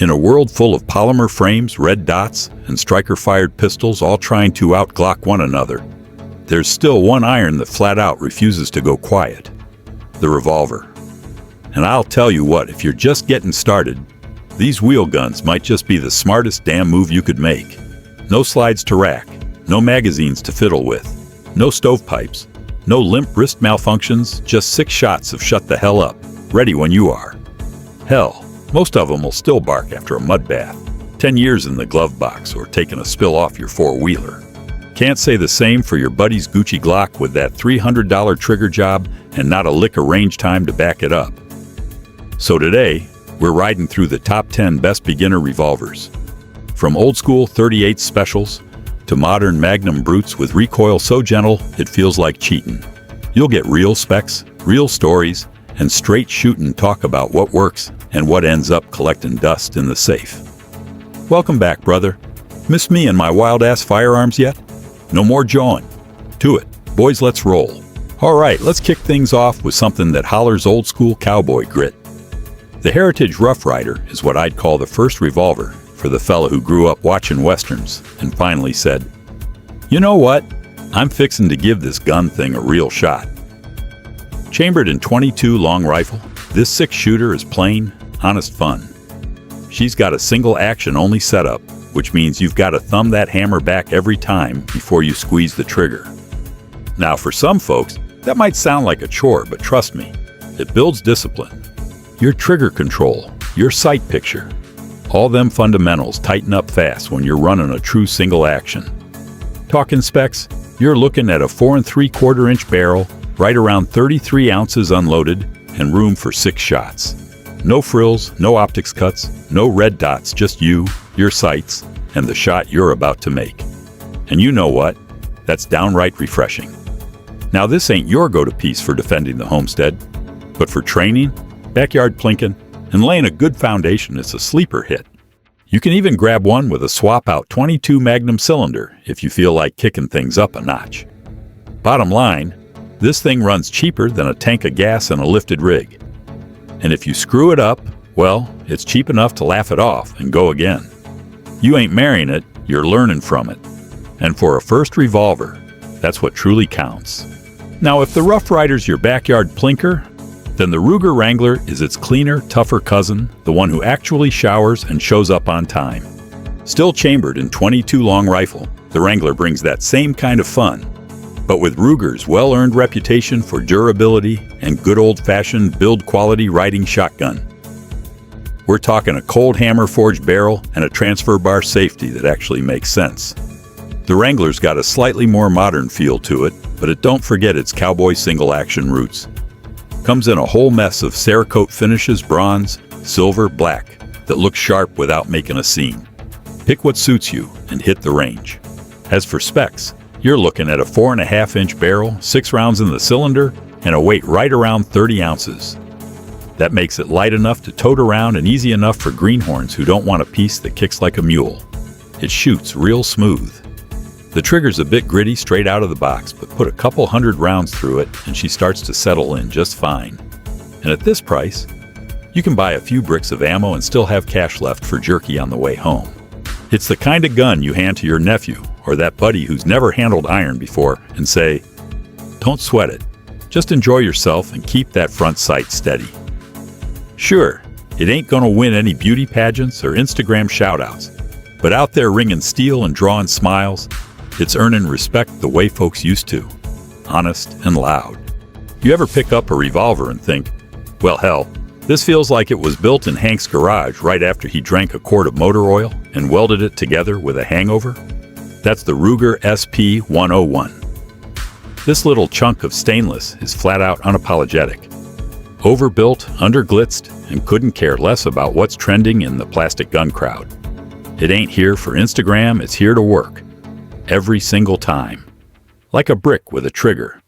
In a world full of polymer frames, red dots, and striker-fired pistols all trying to out-Glock one another, there's still one iron that flat out refuses to go quiet: the revolver. And I'll tell you what, if you're just getting started, these wheel guns might just be the smartest damn move you could make. No slides to rack, no magazines to fiddle with, no stovepipes, no limp wrist malfunctions, just 6 shots of shut the hell up, ready when you are. Hell, most of them will still bark after a mud bath, 10 years in the glove box, or taking a spill off your four-wheeler. Can't say the same for your buddy's Gucci Glock with that $300 trigger job and not a lick of range time to back it up. So today, we're riding through the top 10 best beginner revolvers. From old-school .38 specials to modern Magnum brutes with recoil so gentle it feels like cheating. You'll get real specs, real stories, and straight shootin' talk about what works and what ends up collecting dust in the safe. Welcome back, brother. Miss me and my wild-ass firearms yet? No more jawing. To it. Boys, let's roll. All right, let's kick things off with something that hollers old-school cowboy grit. The Heritage Rough Rider is what I'd call the first revolver for the fella who grew up watching westerns and finally said, "You know what? I'm fixin' to give this gun thing a real shot." Chambered in .22 long rifle, this 6-shooter is plain, honest fun. She's got a single action only setup, which means you've got to thumb that hammer back every time before you squeeze the trigger. Now, for some folks, that might sound like a chore, but trust me, it builds discipline. Your trigger control, your sight picture, all them fundamentals tighten up fast when you're running a true single action. Talking specs, you're looking at a 4 3/4 inch barrel, right around 33 ounces unloaded, and room for 6 shots. No frills, no optics cuts, no red dots, just you, your sights, and the shot you're about to make. And you know what? That's downright refreshing. Now, this ain't your go-to piece for defending the homestead, but for training, backyard plinking, and laying a good foundation, it's a sleeper hit. You can even grab one with a swap-out .22 Magnum cylinder if you feel like kicking things up a notch. Bottom line, this thing runs cheaper than a tank of gas and a lifted rig. And if you screw it up, well, it's cheap enough to laugh it off and go again. You ain't marrying it, you're learning from it. And for a first revolver, that's what truly counts. Now, if the Rough Rider's your backyard plinker, then the Ruger Wrangler is its cleaner, tougher cousin, the one who actually showers and shows up on time. Still chambered in .22 long rifle, the Wrangler brings that same kind of fun, but with Ruger's well-earned reputation for durability and good old-fashioned build-quality riding shotgun. We're talking a cold hammer-forged barrel and a transfer bar safety that actually makes sense. The Wrangler's got a slightly more modern feel to it, but it don't forget its cowboy single-action roots. Comes in a whole mess of Cerakote finishes, bronze, silver, black, that look sharp without making a scene. Pick what suits you and hit the range. As for specs, you're looking at a 4.5 inch barrel, 6 rounds in the cylinder, and a weight right around 30 ounces. That makes it light enough to tote around and easy enough for greenhorns who don't want a piece that kicks like a mule. It shoots real smooth. The trigger's a bit gritty straight out of the box, but put a couple hundred rounds through it and she starts to settle in just fine. And at this price, you can buy a few bricks of ammo and still have cash left for jerky on the way home. It's the kind of gun you hand to your nephew or that buddy who's never handled iron before and say, "Don't sweat it. Just enjoy yourself and keep that front sight steady." Sure, it ain't gonna win any beauty pageants or Instagram shoutouts, but out there ringing steel and drawing smiles, it's earning respect the way folks used to, honest and loud. You ever pick up a revolver and think, well, hell, this feels like it was built in Hank's garage right after he drank a quart of motor oil and welded it together with a hangover? That's the Ruger SP-101. This little chunk of stainless is flat out unapologetic. Overbuilt, underglitzed, and couldn't care less about what's trending in the plastic gun crowd. It ain't here for Instagram, it's here to work. Every single time. Like a brick with a trigger.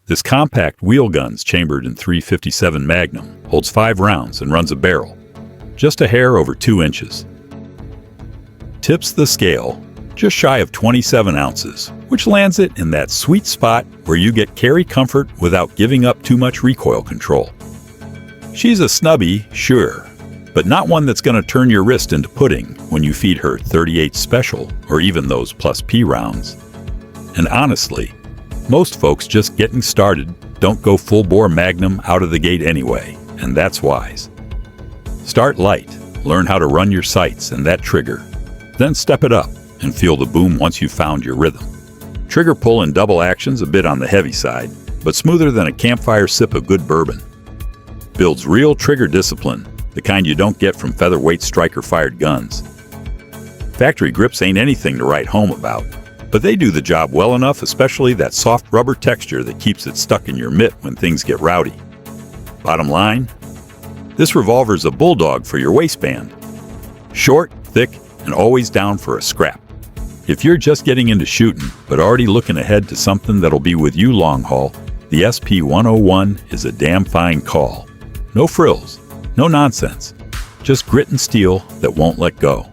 This compact wheel gun's chambered in .357 Magnum, holds 5 rounds and runs a barrel, just a hair over 2 inches. Tips the scale, just shy of 27 ounces, which lands it in that sweet spot where you get carry comfort without giving up too much recoil control. She's a snubby, sure, but not one that's going to turn your wrist into pudding when you feed her 38 Special or even those plus P rounds. And honestly, most folks just getting started don't go full-bore Magnum out of the gate anyway, and that's wise. Start light, learn how to run your sights and that trigger, then step it up and feel the boom once you've found your rhythm. Trigger pull in double action's a bit on the heavy side, but smoother than a campfire sip of good bourbon. Builds real trigger discipline, the kind you don't get from featherweight striker-fired guns. Factory grips ain't anything to write home about, but they do the job well enough, especially that soft rubber texture that keeps it stuck in your mitt when things get rowdy. Bottom line, this revolver's a bulldog for your waistband. Short, thick, and always down for a scrap. If you're just getting into shooting, but already looking ahead to something that'll be with you long haul, the SP-101 is a damn fine call. No frills, no nonsense, just grit and steel that won't let go.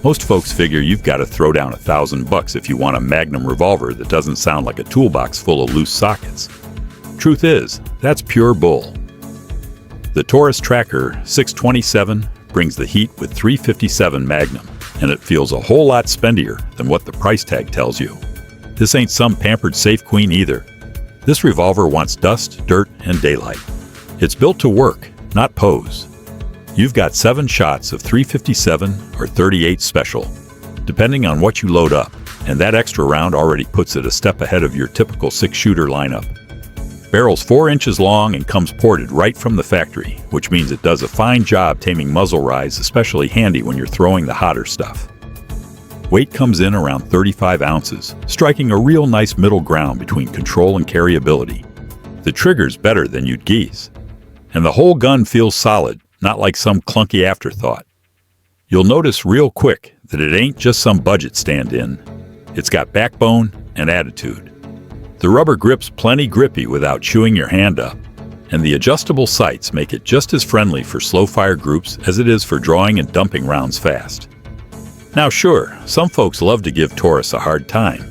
Most folks figure you've got to throw down $1,000 if you want a Magnum revolver that doesn't sound like a toolbox full of loose sockets. Truth is, that's pure bull. The Taurus Tracker 627 brings the heat with 357 Magnum, and it feels a whole lot spendier than what the price tag tells you. This ain't some pampered safe queen either. This revolver wants dust, dirt, and daylight. It's built to work, not pose. You've got 7 shots of 357 or 38 Special, depending on what you load up, and that extra round already puts it a step ahead of your typical 6-shooter lineup. Barrel's 4 inches long and comes ported right from the factory, which means it does a fine job taming muzzle rise, especially handy when you're throwing the hotter stuff. Weight comes in around 35 ounces, striking a real nice middle ground between control and carryability. The trigger's better than you'd guess, and the whole gun feels solid, not like some clunky afterthought. You'll notice real quick that it ain't just some budget stand-in. It's got backbone and attitude. The rubber grip's plenty grippy without chewing your hand up, and the adjustable sights make it just as friendly for slow-fire groups as it is for drawing and dumping rounds fast. Now sure, some folks love to give Taurus a hard time,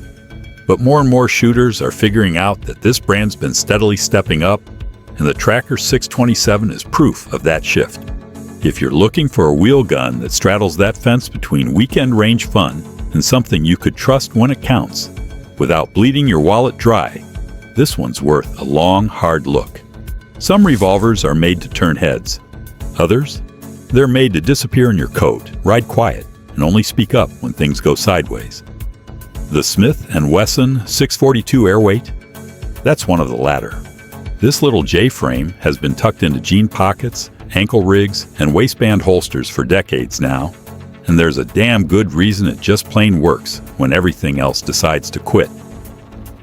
but more and more shooters are figuring out that this brand's been steadily stepping up, and the Tracker 627 is proof of that shift. If you're looking for a wheel gun that straddles that fence between weekend range fun and something you could trust when it counts, without bleeding your wallet dry, this one's worth a long, hard look. Some revolvers are made to turn heads. Others, they're made to disappear in your coat, ride quiet, and only speak up when things go sideways. The Smith & Wesson 642 Airweight? That's one of the latter. This little J-frame has been tucked into jean pockets, ankle rigs, and waistband holsters for decades now, and there's a damn good reason it just plain works when everything else decides to quit.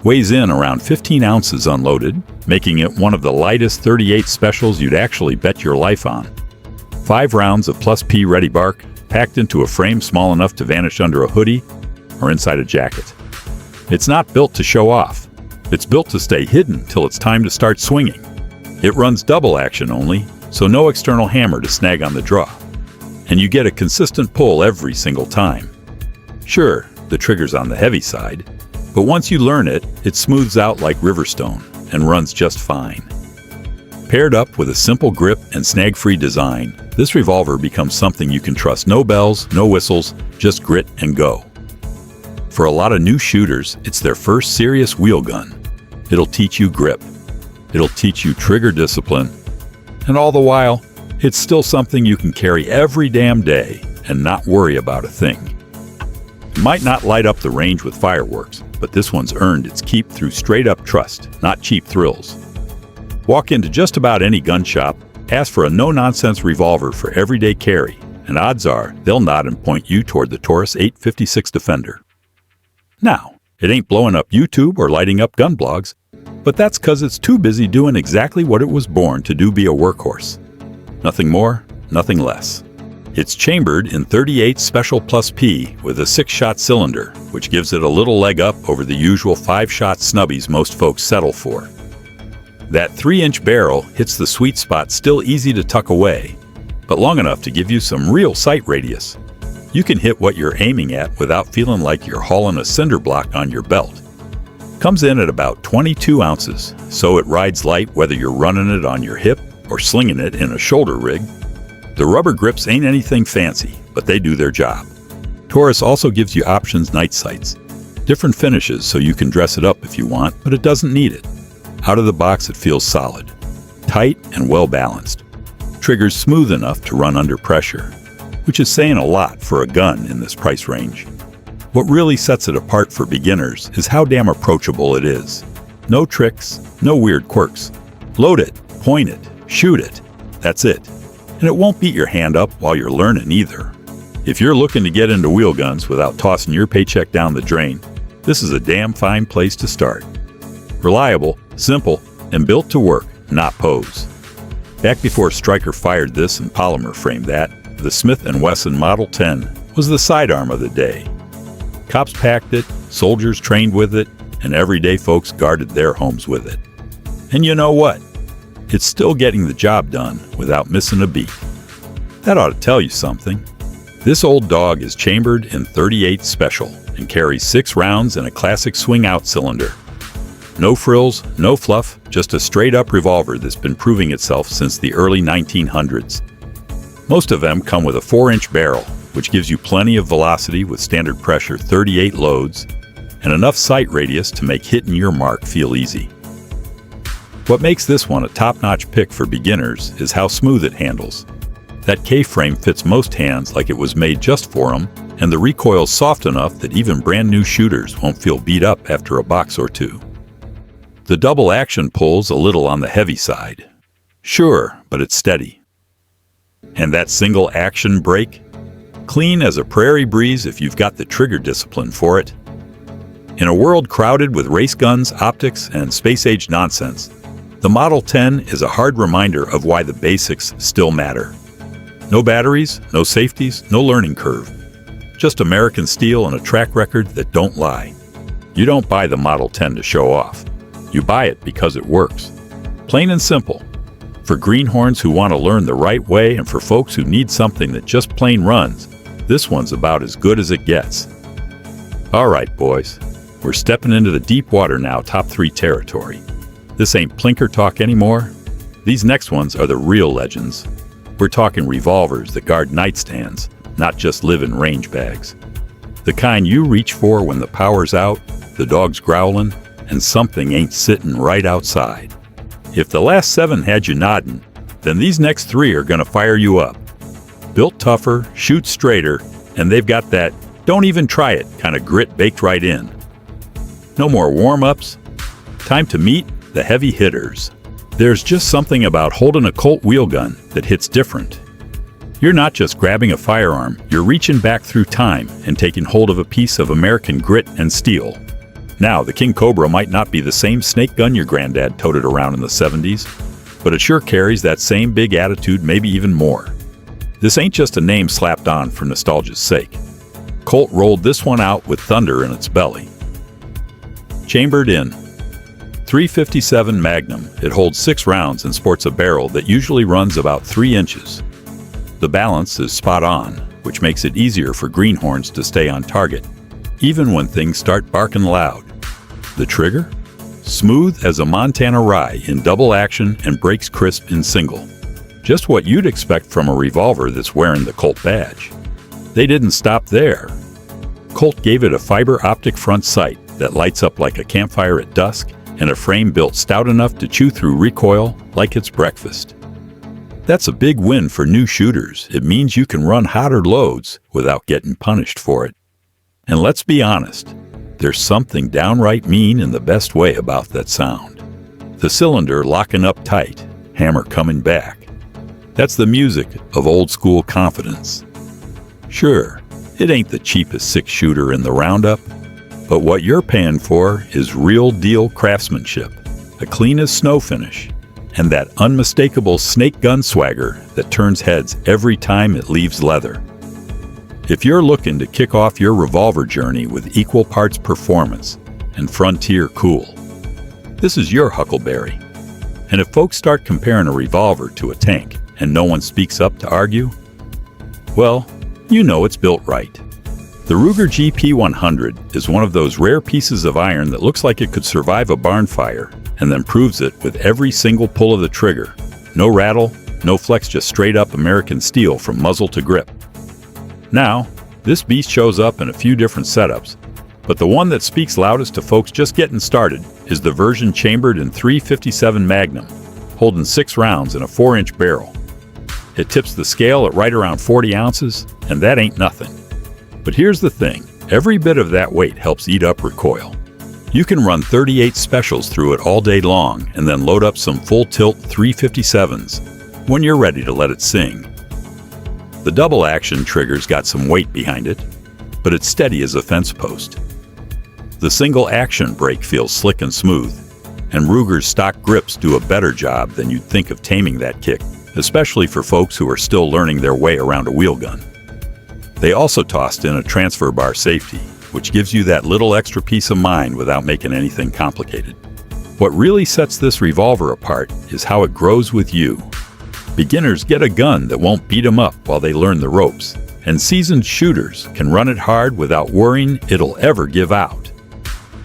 Weighs in around 15 ounces unloaded, making it one of the lightest 38 Specials you'd actually bet your life on. 5 rounds of plus P ready bark, packed into a frame small enough to vanish under a hoodie or inside a jacket. It's not built to show off. It's built to stay hidden till it's time to start swinging. It runs double action only, so no external hammer to snag on the draw. And you get a consistent pull every single time. Sure, the trigger's on the heavy side, but once you learn it, it smooths out like Riverstone and runs just fine. Paired up with a simple grip and snag-free design, this revolver becomes something you can trust. No bells, no whistles, just grit and go. For a lot of new shooters, it's their first serious wheel gun. It'll teach you grip. It'll teach you trigger discipline. And all the while, it's still something you can carry every damn day and not worry about a thing. It might not light up the range with fireworks, but this one's earned its keep through straight-up trust, not cheap thrills. Walk into just about any gun shop, ask for a no-nonsense revolver for everyday carry, and odds are they'll nod and point you toward the Taurus 856 Defender. Now, it ain't blowing up YouTube or lighting up gun blogs, but that's 'cause it's too busy doing exactly what it was born to do: be a workhorse. Nothing more, nothing less. It's chambered in 38 Special plus P with a 6-shot cylinder, which gives it a little leg up over the usual 5-shot snubbies most folks settle for. That 3-inch barrel hits the sweet spot, still easy to tuck away, but long enough to give you some real sight radius. You can hit what you're aiming at without feeling like you're hauling a cinder block on your belt. Comes in at about 22 ounces, so it rides light whether you're running it on your hip or slinging it in a shoulder rig. The rubber grips ain't anything fancy, but they do their job. Taurus also gives you options night sights. Different finishes so you can dress it up if you want, but it doesn't need it. Out of the box it feels solid, tight and well balanced. Triggers smooth enough to run under pressure, which is saying a lot for a gun in this price range. What really sets it apart for beginners is how damn approachable it is. No tricks, no weird quirks. Load it, point it, shoot it. That's it. And it won't beat your hand up while you're learning either. If you're looking to get into wheel guns without tossing your paycheck down the drain, this is a damn fine place to start. Reliable, simple, and built to work, not pose. Back before Stryker fired this and polymer framed that, the Smith & Wesson Model 10 was the sidearm of the day. Cops packed it, soldiers trained with it, and everyday folks guarded their homes with it. And you know what? It's still getting the job done without missing a beat. That ought to tell you something. This old dog is chambered in .38 Special and carries 6 rounds in a classic swing-out cylinder. No frills, no fluff, just a straight-up revolver that's been proving itself since the early 1900s. Most of them come with a 4-inch barrel, which gives you plenty of velocity with standard pressure .38 loads, and enough sight radius to make hitting your mark feel easy. What makes this one a top-notch pick for beginners is how smooth it handles. That K-frame fits most hands like it was made just for them, and the recoil's soft enough that even brand new shooters won't feel beat up after a box or two. The double action pull's a little on the heavy side. Sure, but it's steady. And that single action brake? Clean as a prairie breeze if you've got the trigger discipline for it. In a world crowded with race guns, optics, and space-age nonsense, the Model 10 is a hard reminder of why the basics still matter. No batteries, no safeties, no learning curve. Just American steel and a track record that don't lie. You don't buy the Model 10 to show off. You buy it because it works. Plain and simple. For greenhorns who want to learn the right way and for folks who need something that just plain runs, this one's about as good as it gets. All right, boys. We're stepping into the deep water now, top 3 territory. This ain't plinker talk anymore. These next ones are the real legends. We're talking revolvers that guard nightstands, not just live in range bags. The kind you reach for when the power's out, the dog's growling, and something ain't sitting right outside. If the last 7 had you nodding, then these next 3 are gonna fire you up. Built tougher, shoot straighter, and they've got that don't even try it kind of grit baked right in. No more warm-ups. Time to meet the heavy hitters. There's just something about holding a Colt wheel gun that hits different. You're not just grabbing a firearm, you're reaching back through time and taking hold of a piece of American grit and steel. Now, the King Cobra might not be the same snake gun your granddad toted around in the 70s, but it sure carries that same big attitude, maybe even more. This ain't just a name slapped on for nostalgia's sake. Colt rolled this one out with thunder in its belly. Chambered in .357 Magnum, it holds 6 rounds and sports a barrel that usually runs about 3 inches. The balance is spot on, which makes it easier for greenhorns to stay on target, even when things start barking loud. The trigger? Smooth as a Montana rye in double action and breaks crisp in single. Just what you'd expect from a revolver that's wearing the Colt badge. They didn't stop there. Colt gave it a fiber optic front sight that lights up like a campfire at dusk, and a frame built stout enough to chew through recoil like it's breakfast. That's a big win for new shooters. It means you can run hotter loads without getting punished for it. And let's be honest, there's something downright mean in the best way about that sound. The cylinder locking up tight, hammer coming back. That's the music of old-school confidence. Sure, it ain't the cheapest 6-shooter in the roundup, but what you're paying for is real-deal craftsmanship, a clean as snow finish, and that unmistakable snake gun swagger that turns heads every time it leaves leather. If you're looking to kick off your revolver journey with equal parts performance and frontier cool, this is your huckleberry. And if folks start comparing a revolver to a tank and no one speaks up to argue, well, you know it's built right. The Ruger GP100 is one of those rare pieces of iron that looks like it could survive a barn fire and then proves it with every single pull of the trigger. No rattle, No flex, just straight up American steel from muzzle to grip. Now, this beast shows up in a few different setups, but the one that speaks loudest to folks just getting started is the version chambered in .357 Magnum, holding 6 rounds in a 4-inch barrel. It tips the scale at right around 40 ounces, and that ain't nothing. But here's the thing, every bit of that weight helps eat up recoil. You can run 38 specials through it all day long and then load up some full-tilt .357s when you're ready to let it sing. The double-action trigger's got some weight behind it, but it's steady as a fence post. The single-action brake feels slick and smooth, and Ruger's stock grips do a better job than you'd think of taming that kick, especially for folks who are still learning their way around a wheel gun. They also tossed in a transfer bar safety, which gives you that little extra peace of mind without making anything complicated. What really sets this revolver apart is how it grows with you. Beginners get a gun that won't beat them up while they learn the ropes, and seasoned shooters can run it hard without worrying it'll ever give out.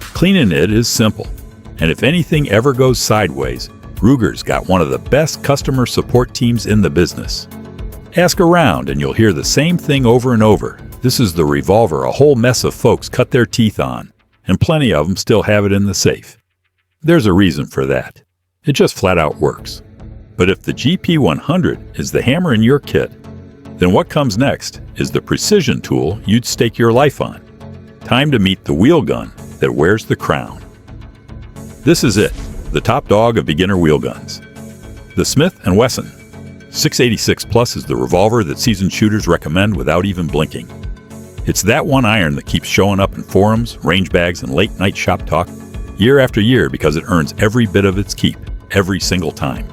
Cleaning it is simple, and if anything ever goes sideways, Ruger's got one of the best customer support teams in the business. Ask around and you'll hear the same thing over and over. This is the revolver a whole mess of folks cut their teeth on, and plenty of them still have it in the safe. There's a reason for that. It just flat out works. But if the GP100 is the hammer in your kit, then what comes next is the precision tool you'd stake your life on. Time to meet the wheel gun that wears the crown. This is it, the top dog of beginner wheel guns. The Smith & Wesson 686 Plus is the revolver that seasoned shooters recommend without even blinking. It's that one iron that keeps showing up in forums, range bags, and late-night shop talk year after year because it earns every bit of its keep, every single time.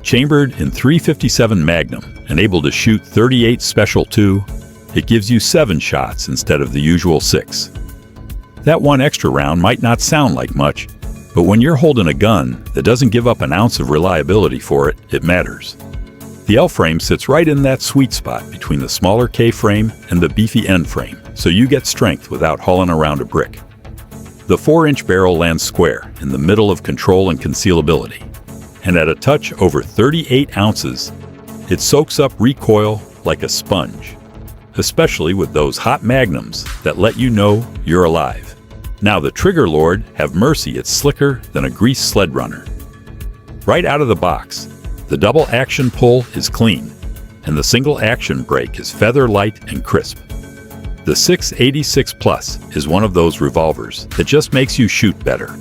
Chambered in .357 Magnum and able to shoot 38 Special too, it gives you 7 shots instead of the usual 6. That one extra round might not sound like much, but when you're holding a gun that doesn't give up an ounce of reliability for it, it matters. The L frame sits right in that sweet spot between the smaller K frame and the beefy N frame, so you get strength without hauling around a brick. The 4-inch barrel lands square in the middle of control and concealability, and at a touch over 38 ounces, it soaks up recoil like a sponge, especially with those hot magnums that let you know you're alive. Now the trigger lord, have mercy, it's slicker than a grease sled runner. Right out of the box, the double action pull is clean, and the single action brake is feather light and crisp. The 686 Plus is one of those revolvers that just makes you shoot better.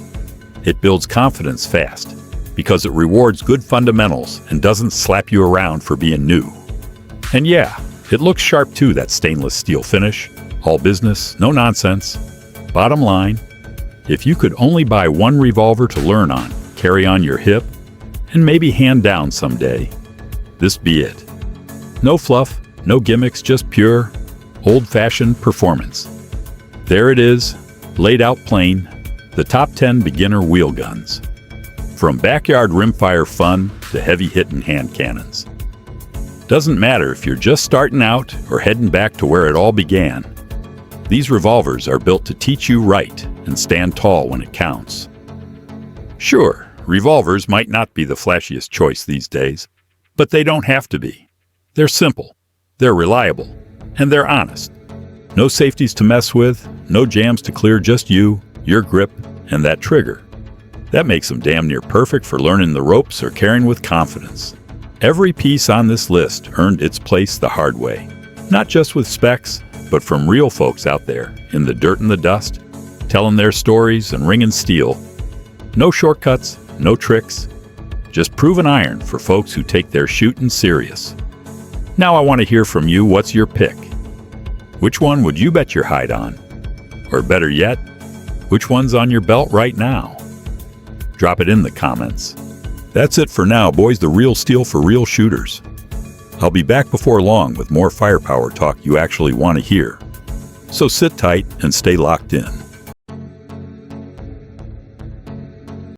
It builds confidence fast because it rewards good fundamentals and doesn't slap you around for being new. And yeah, it looks sharp too, that stainless steel finish. All business, no nonsense. Bottom line, if you could only buy one revolver to learn on, carry on your hip, and maybe hand down someday, this be it. No fluff, no gimmicks, just pure, old-fashioned performance. There it is, laid out plain, the top 10 beginner wheel guns. From backyard rimfire fun to heavy-hitting hand cannons. Doesn't matter if you're just starting out or heading back to where it all began. These revolvers are built to teach you right and stand tall when it counts. Sure, revolvers might not be the flashiest choice these days, but they don't have to be. They're simple, they're reliable, and they're honest. No safeties to mess with, no jams to clear, just you, your grip, and that trigger. That makes them damn near perfect for learning the ropes or carrying with confidence. Every piece on this list earned its place the hard way, not just with specs, but from real folks out there in the dirt and the dust, telling their stories and ringing steel. No shortcuts, no tricks, just proven iron for folks who take their shooting serious. Now I want to hear from you. What's your pick? Which one would you bet your hide on? Or better yet, which one's on your belt right now? Drop it in the comments. That's it for now, boys. The real steel for real shooters. I'll be back before long with more firepower talk you actually want to hear. So sit tight and stay locked in.